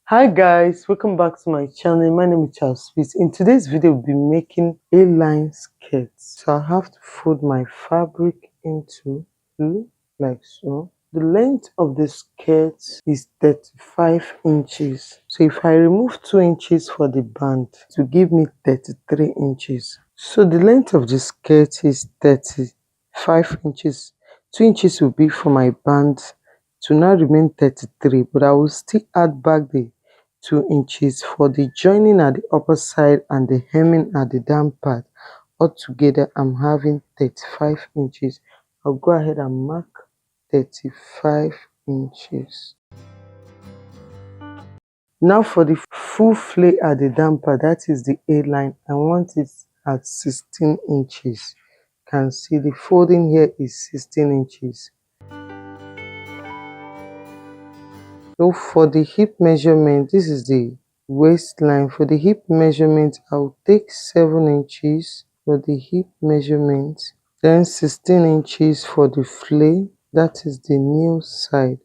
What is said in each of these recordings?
Hi guys, welcome back to my channel. My name is Charles Smith. In today's video, we'll be making A-line skirts. So I have to fold my fabric into two, like so. The length of the skirt is 35 inches. So if I remove 2 inches for the band, it will give me 33 inches. So the length of the skirt is 35 inches. 2 inches will be for my band to now remain 33, but I will still add back the 2 inches for the joining at the upper side and the hemming at the down part. Altogether, I'm having 35 inches. I'll go ahead and mark 35 inches. Now for the full flay at the down part, that is the A line, I want it at 16 inches. You can see the folding here is 16 inches. So for the hip measurement, this is the waistline. For the hip measurement, I'll take 7 inches for the hip measurement, then 16 inches for the flay, that is the new side.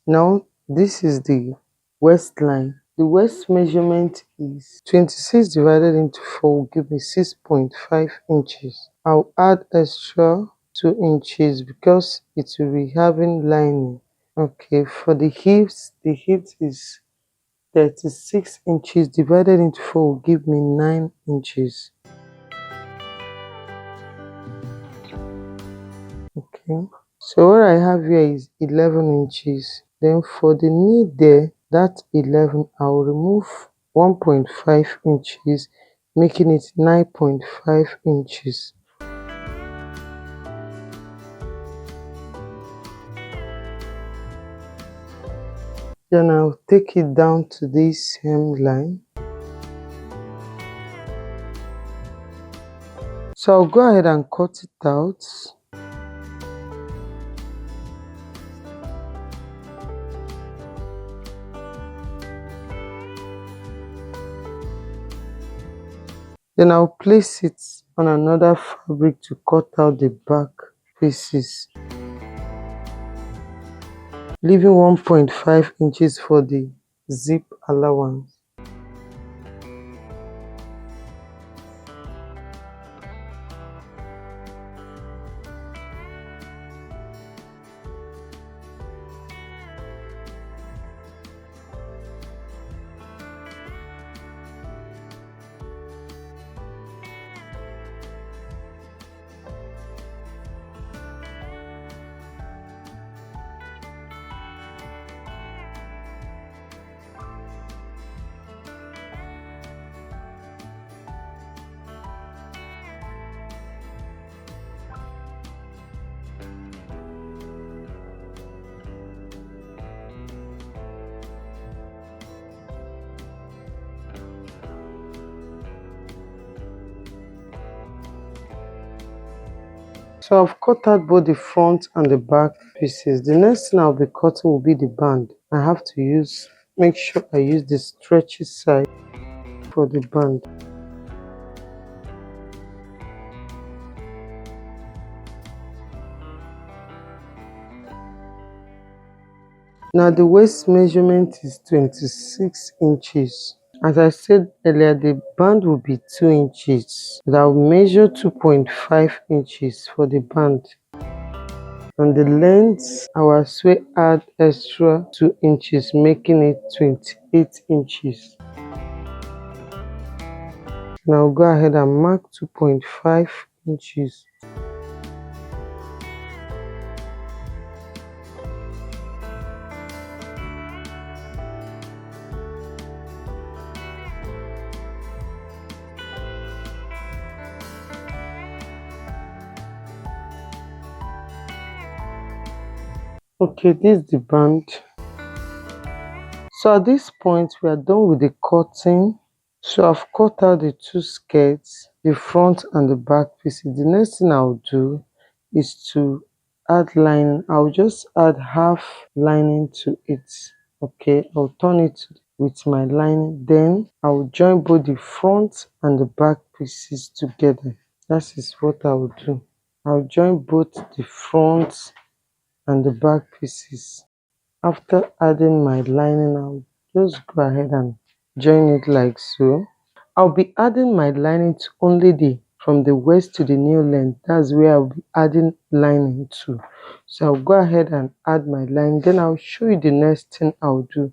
Now this is the waistline. The waist measurement is 26 divided into 4 will give me 6.5 inches. I'll add extra 2 inches because it will be having lining. Okay, for the hips is 36 inches divided into 4 will give me 9 inches. Okay, so what I have here is 11 inches. Then for the knee there, that 11, I will remove 1.5 inches, making it 9.5 inches. Then I'll take it down to this hemline. So I'll go ahead and cut it out. Then I'll place it on another fabric to cut out the back pieces, leaving 1.5 inches for the zip allowance. So I've cut out both the front and the back pieces. The next thing I'll be cutting will be the band. I have to make sure I use the stretchy side for the band. Now the waist measurement is 26 inches. As I said earlier, the band will be 2 inches. But I'll measure 2.5 inches for the band. On the length, I will as well add extra 2 inches, making it 28 inches. Now go ahead and mark 2.5 inches. Okay, this is the band. So at this point, we are done with the cutting. So I've cut out the two skirts, the front and the back pieces. The next thing I'll do is to add lining. I'll just add half lining to it. Okay, I'll turn it with my lining. Then I'll join both the front and the back pieces together. That is what I will do. I'll join both the front and the back pieces. After adding my lining, I'll just go ahead and join it like so. I'll be adding my lining to only the from the waist to the new length. That's where I'll be adding lining to. So I'll go ahead and add my lining. Then I'll show you the next thing I'll do,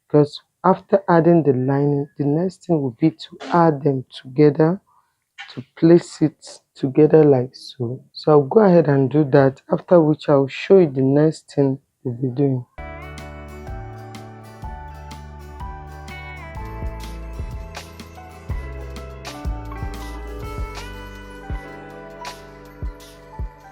because after adding the lining, the next thing will be to add them together, to place it together like so. So I'll go ahead and do that, after which I'll show you the next thing we'll be doing.